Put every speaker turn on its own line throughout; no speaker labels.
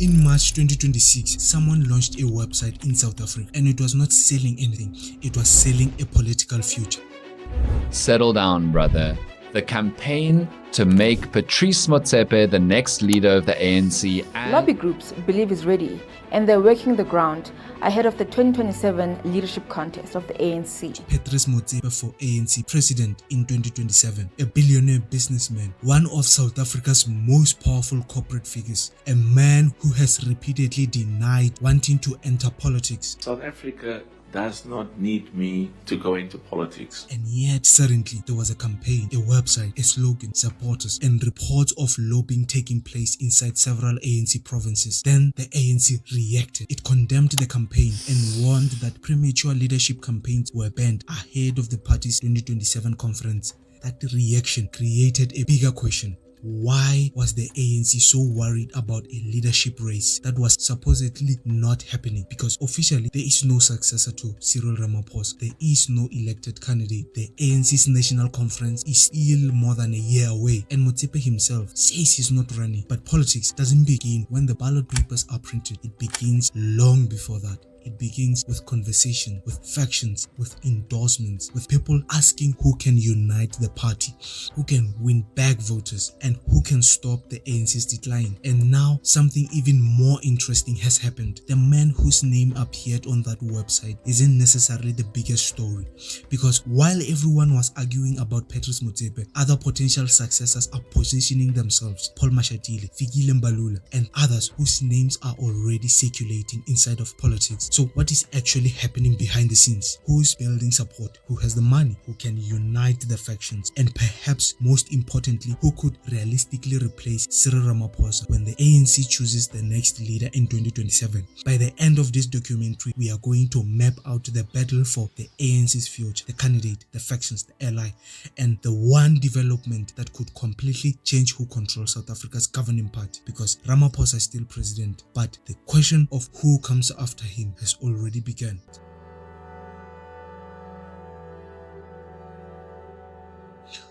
In March 2026, someone launched a website in South Africa, and it was not selling anything, it was selling a political future.
Settle down, brother. The campaign to make Patrice Motsepe the next leader of the ANC and
lobby groups believe is ready, and they're working the ground ahead of the 2027 leadership contest of the ANC.
Patrice Motsepe for ANC president in 2027, a billionaire businessman, one of South Africa's most powerful corporate figures, a man who has repeatedly denied wanting to enter politics.
South Africa does not need me to go into politics.
And yet suddenly there was a campaign, a website, a slogan, supporters, and reports of lobbying taking place inside several ANC provinces. Then the ANC reacted. It condemned the campaign and warned that premature leadership campaigns were banned ahead of the party's 2027 conference. That reaction created a bigger question. Why was the ANC so worried about a leadership race that was supposedly not happening? Because officially there is no successor to Cyril Ramaphosa. There is no elected candidate. The ANC's national conference is still more than a year away, and Motsepe himself says he's not running. But politics doesn't begin when the ballot papers are printed. It begins long before that. It begins with conversation, with factions, with endorsements, with people asking who can unite the party, who can win back voters, and who can stop the ANC's decline. And now something even more interesting has happened. The man whose name appeared on that website isn't necessarily the biggest story, because while everyone was arguing about Patrice Motsepe, other potential successors are positioning themselves. Paul Mashatile, Fikile, Mbalula, and others whose names are already circulating inside of politics. So what is actually happening behind the scenes? Who is building support? Who has the money? Who can unite the factions? And perhaps most importantly, who could realistically replace Cyril Ramaphosa when the ANC chooses the next leader in 2027? By the end of this documentary, we are going to map out the battle for the ANC's future, the candidate, the factions, the ally, and the one development that could completely change who controls South Africa's governing party, because Ramaphosa is still president, but the question of who comes after him has already begun.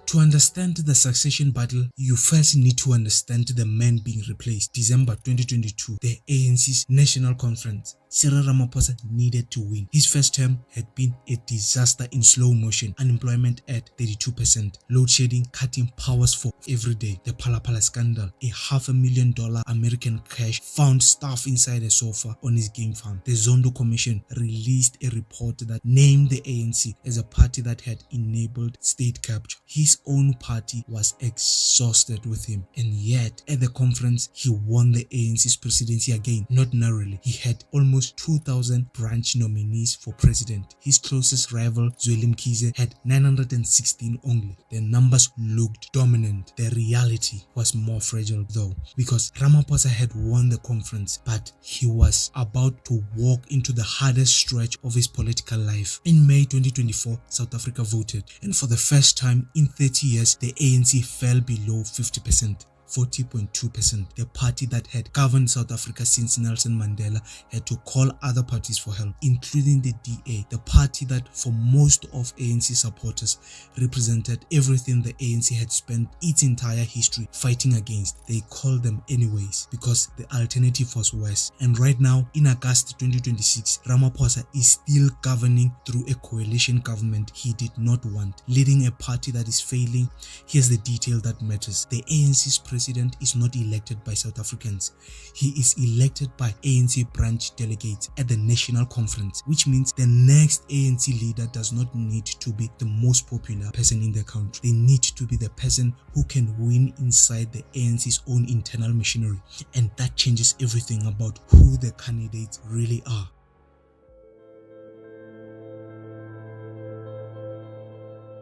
To understand the succession battle, you first need to understand the man being replaced. December 2022, the ANC's national conference. Cyril Ramaphosa needed to win. His first term had been a disaster in slow motion, unemployment at 32%, load shedding cutting powers for every day, the Phala scandal, a $500,000 American cash found stuffed inside a sofa on his game farm. The Zondo Commission released a report that named the ANC as a party that had enabled state capture. His own party was exhausted with him, and yet at the conference he won the ANC's presidency again, not narrowly. He had almost 2,000 branch nominees for president. His closest rival, Zweli Mkhize, had 916 only. The numbers looked dominant. The reality was more fragile though, because Ramaphosa had won the conference, but he was about to walk into the hardest stretch of his political life. In May 2024, South Africa voted, and for the first time in 30 years, the ANC fell below 50%. 40.2%. The party that had governed South Africa since Nelson Mandela had to call other parties for help, including the DA, the party that for most of ANC supporters represented everything the ANC had spent its entire history fighting against. They called them anyways because the alternative was worse. And right now, in August 2026, Ramaphosa is still governing through a coalition government he did not want, leading a party that is failing. Here's the detail that matters. The ANC's president is not elected by South Africans. He is elected by ANC branch delegates at the national conference, which means the next ANC leader does not need to be the most popular person in the country. They need to be the person who can win inside the ANC's own internal machinery, and that changes everything about who the candidates really are.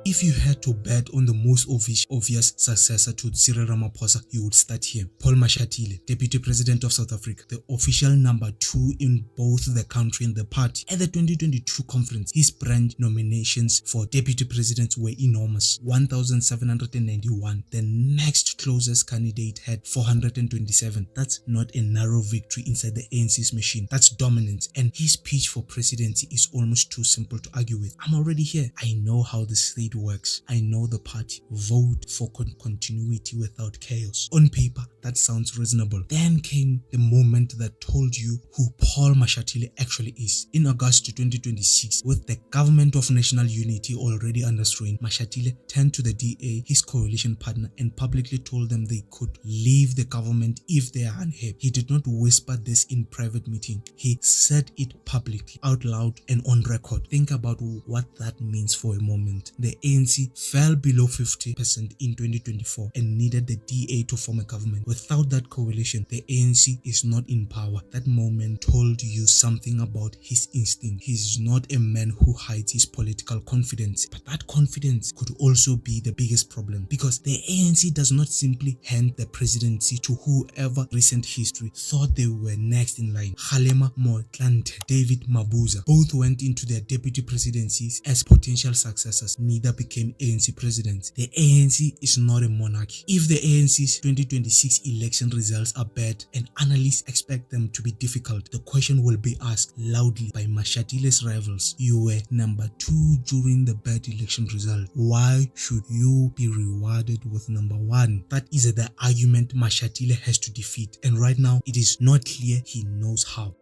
If you had to bet on the most obvious successor to Cyril Ramaphosa, you would start here. Paul Mashatile, Deputy President of South Africa, the official number 2 in both the country and the party. At the 2022 conference, his branch nominations for Deputy Presidents were enormous, 1,791. The next closest candidate had 427. That's not a narrow victory inside the ANC's machine. That's dominance. And his pitch for presidency is almost too simple to argue with. I'm already here. I know how the state works. I know the party. Vote for continuity without chaos. On paper, that sounds reasonable. Then came the moment that told you who Paul Mashatile actually is. In August 2026, with the government of national unity already under strain, Mashatile turned to the DA, his coalition partner, and publicly told them they could leave the government if they are unhappy. He did not whisper this in private meeting. He said it publicly, out loud and on record. Think about what that means for a moment. The ANC fell below 50% in 2024 and needed the DA to form a government. Without that coalition, the ANC is not in power. That moment told you something about his instinct. He's not a man who hides his political confidence, but that confidence could also be the biggest problem, because the ANC does not simply hand the presidency to whoever recent history thought they were next in line. Kgalema Motlanthe, David Mabuza, both went into their deputy presidencies as potential successors. Neither became ANC presidents. The ANC is not a monarchy. If the ANC's 2026 election results are bad and analysts expect them to be difficult, the question will be asked loudly by Mashatile's rivals. You were number 2 during the bad election result. Why should you be rewarded with number 1? That is the argument Mashatile has to defeat, and right now it is not clear he knows how.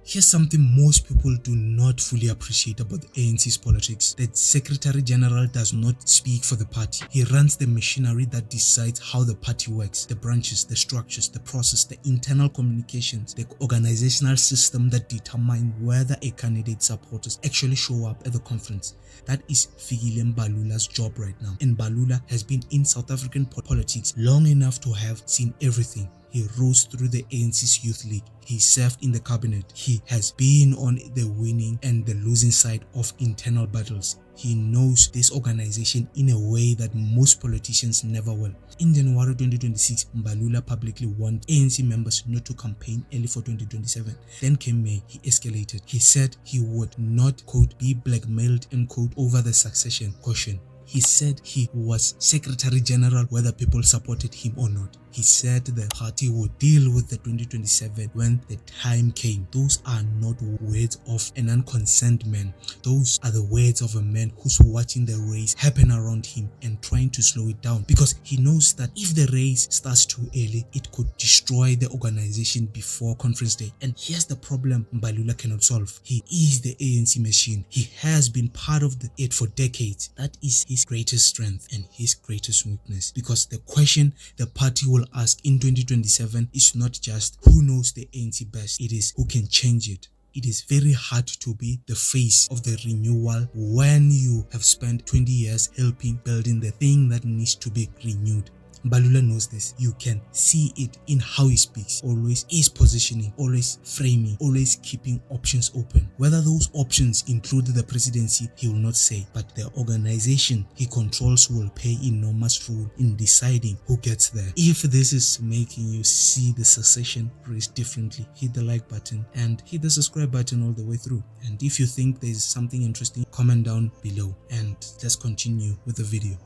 Here's something most people do not fully appreciate about the ANC's politics. The Secretary General does not speak for the party. He runs the machinery that decides how the party works, the branches, the structures, the process, the internal communications, the organizational system that determine whether a candidate's supporters actually show up at the conference. That is Fikile Mbalula's job right now. And Mbalula has been in South African politics long enough to have seen everything. He rose through the ANC's youth league. He served in the cabinet. He has been on the winning and the losing side of internal battles. He knows this organization in a way that most politicians never will. In January 2026, Mbalula publicly warned ANC members not to campaign early for 2027. Then came May. He escalated. He said he would not, quote, be blackmailed, end quote, over the succession question. He said he was Secretary General whether people supported him or not. He said the party would deal with the 2027 when the time came. Those are not words of an unconcerned man. Those are the words of a man who's watching the race happen around him and trying to slow it down, because he knows that if the race starts too early, it could destroy the organization before conference day. And here's the problem Mbalula cannot solve. He is the ANC machine. He has been part of it for decades. That is his greatest strength and his greatest weakness, because the question the party will ask in 2027 is not just who knows the ANC best, it is who can change it. It is very hard to be the face of the renewal when you have spent 20 years helping building the thing that needs to be renewed. Mbalula knows this. You can see it in how he speaks. Always is positioning, always framing, always keeping options open. Whether those options include the presidency, he will not say, but the organization he controls will play enormous role in deciding who gets there. If this is making you see the succession race differently, hit the like button and hit the subscribe button all the way through. And if you think there is something interesting, comment down below and let's continue with the video.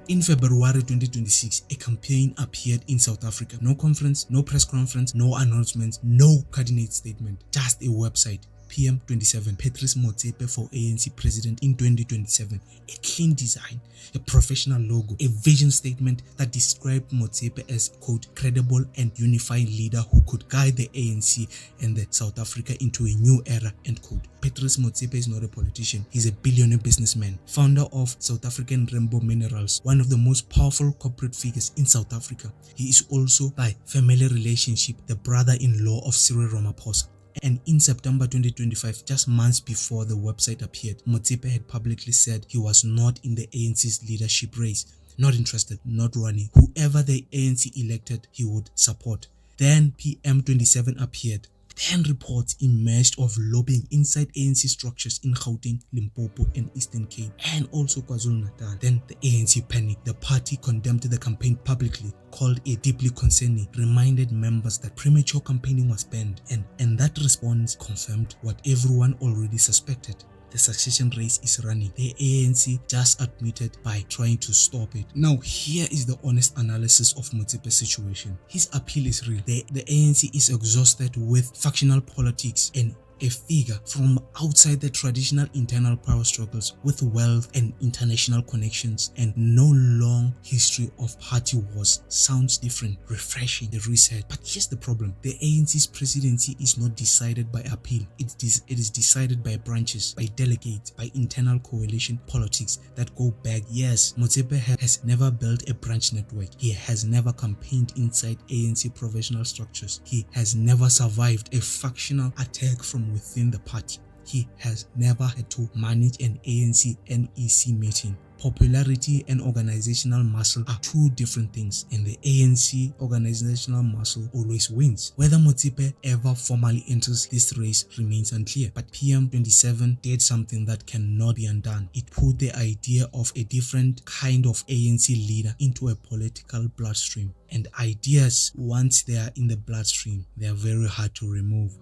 In February 2026, a campaign appeared in South Africa. No conference, no press conference, no announcements, no coordinate statement, just a website. PM27, Patrice Motsepe for ANC president in 2027. A clean design, a professional logo, a vision statement that described Motsepe as, quote, credible and unified leader who could guide the ANC and the South Africa into a new era, end quote. Patrice Motsepe is not a politician. He's a billionaire businessman, founder of South African Rainbow Minerals, one of the most powerful corporate figures in South Africa. He is also, by family relationship, the brother-in-law of Cyril Ramaphosa. And in September 2025, just months before the website appeared, Motsepe had publicly said he was not in the ANC's leadership race, not interested, not running. Whoever the ANC elected, he would support. Then PM27 appeared. Then reports emerged of lobbying inside ANC structures in Gauteng, Limpopo and Eastern Cape, and also KwaZulu-Natal. Then the ANC panicked. The party condemned the campaign publicly, called it deeply concerning, reminded members that premature campaigning was banned, and that response confirmed what everyone already suspected. the succession race is running. The ANC just admitted by trying to stop it. Now, here is the honest analysis of Motsepe's situation. His appeal is real. The ANC is exhausted with factional politics and a figure from outside the traditional internal power struggles with wealth and international connections and no long history of party wars sounds different, refreshing, the reset. But here's the problem. The ANC's presidency is not decided by appeal. It is decided by branches, by delegates, by internal coalition politics that go back years. Motsepe has never built a branch network. He has never campaigned inside ANC professional structures. He has never survived a factional attack from within the party. He has never had to manage an ANC NEC meeting. Popularity and organizational muscle are two different things, and the ANC organizational muscle always wins. Whether Motsepe ever formally enters this race remains unclear, but PM27 did something that cannot be undone. It put the idea of a different kind of ANC leader into a political bloodstream, and ideas, once they are in the bloodstream, they are very hard to remove.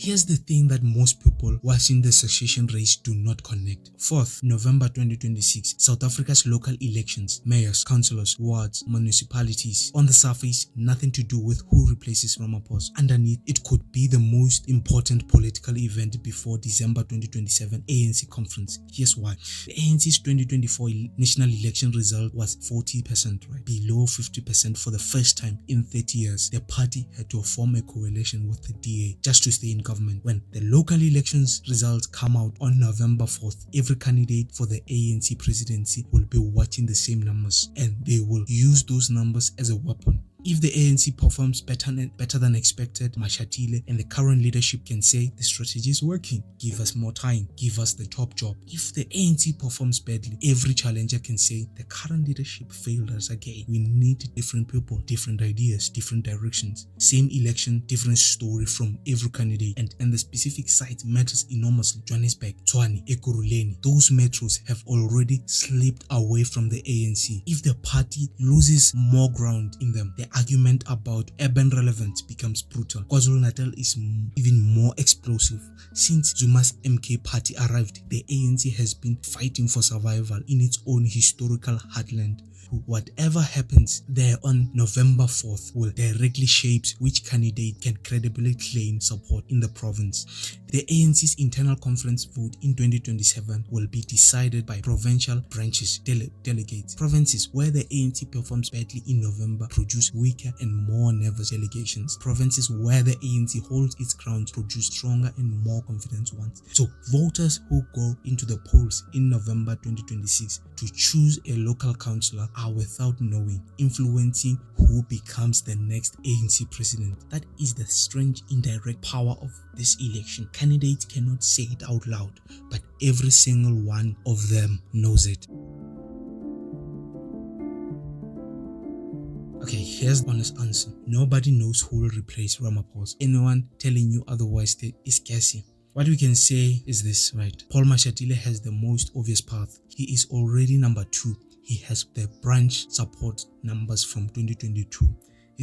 Here's the thing that most people watching the succession race do not connect. 4th November 2026, South Africa's local elections, mayors, councillors, wards, municipalities. On the surface, nothing to do with who replaces Ramaphosa. Underneath, it could be the most important political event before December 2027 ANC conference. Here's why. The ANC's 2024 national election result was 40%, right? Below 50% for the first time in 30 years. The party had to form a coalition with the DA just to stay in government. When the local elections results come out on November 4th, every candidate for the ANC presidency will be watching the same numbers, and they will use those numbers as a weapon. If the ANC performs better than expected, Mashatile and the current leadership can say the strategy is working. Give us more time. Give us the top job. If the ANC performs badly, every challenger can say the current leadership failed us again. We need different people, different ideas, different directions. Same election, different story from every candidate, and the specific site matters enormously. Johannesburg, Tshwane, Ekurhuleni, those metros have already slipped away from the ANC. If the party loses more ground in them, the argument about urban relevance becomes brutal. KwaZulu-Natal is even more explosive. Since Zuma's MK party arrived, the ANC has been fighting for survival in its own historical heartland. Whatever happens there on November 4th will directly shape which candidate can credibly claim support in the province. The ANC's internal conference vote in 2027 will be decided by provincial branches, delegates. Provinces where the ANC performs badly in November produce weaker and more nervous delegations. Provinces where the ANC holds its ground produce stronger and more confident ones. So voters who go into the polls in November 2026 to choose a local councillor are without knowing influencing who becomes the next ANC president. That is the strange indirect power of this election. Candidates cannot say it out loud, but every single one of them knows it. Okay, here's the honest answer. Nobody knows who will replace Ramaphosa. Anyone telling you otherwise is guessing. What we can say is this, right? Paul Mashatile has the most obvious path. He is already number 2. He has the branch support numbers from 2022.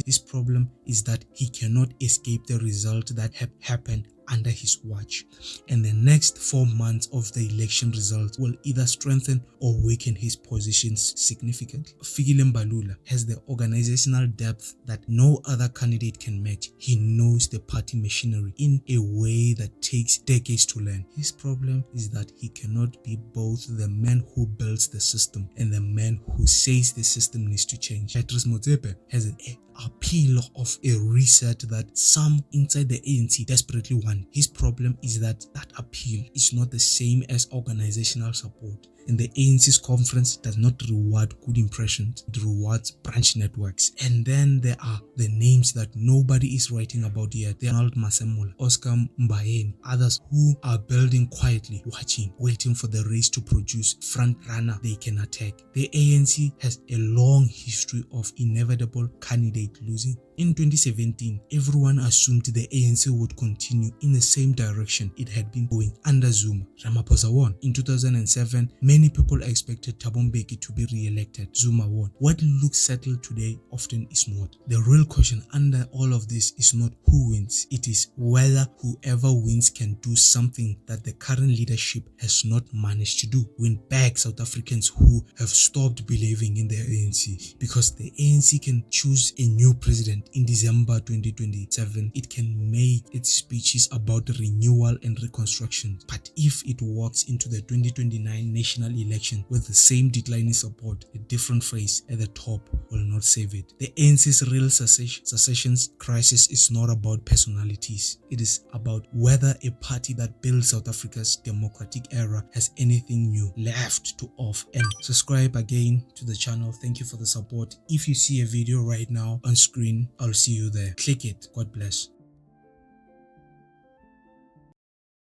His problem is that he cannot escape the result that happened under his watch, and the next 4 months of the election results will either strengthen or weaken his positions significantly. Fikile Mbalula has the organizational depth that no other candidate can match. He knows the party machinery in a way that takes decades to learn. His problem is that he cannot be both the man who builds the system and the man who says the system needs to change. Patrice Motsepe has an appeal of a reset that some inside the ANC desperately want. His problem is that appeal is not the same as organizational support, and the ANC's conference does not reward good impressions, it rewards branch networks. And then there are the names that nobody is writing about yet. Arnold Masemola, Oscar Mbayeni, others who are building quietly, watching, waiting for the race to produce front runner they can attack. The ANC has a long history of inevitable candidate losing. In 2017, everyone assumed the ANC would continue in the same direction it had been going under Zuma. Ramaphosa won. In 2007, many people expected Thabo Mbeki to be re-elected. Zuma won. What looks settled today often is not. The real question under all of this is not who wins. It is whether whoever wins can do something that the current leadership has not managed to do. Win back South Africans who have stopped believing in the ANC, because the ANC can choose a new president in December 2027. It can make its speeches about renewal and reconstruction, but if it walks into the 2029 national election with the same declining support, a different face at the top will not save it. The ANC's real secession crisis is not about personalities. It is about whether a party that builds South Africa's democratic era has anything new left to offer. And subscribe again to the channel. Thank you for the support. If you see a video right now on screen, I'll see you there. Click it. God bless.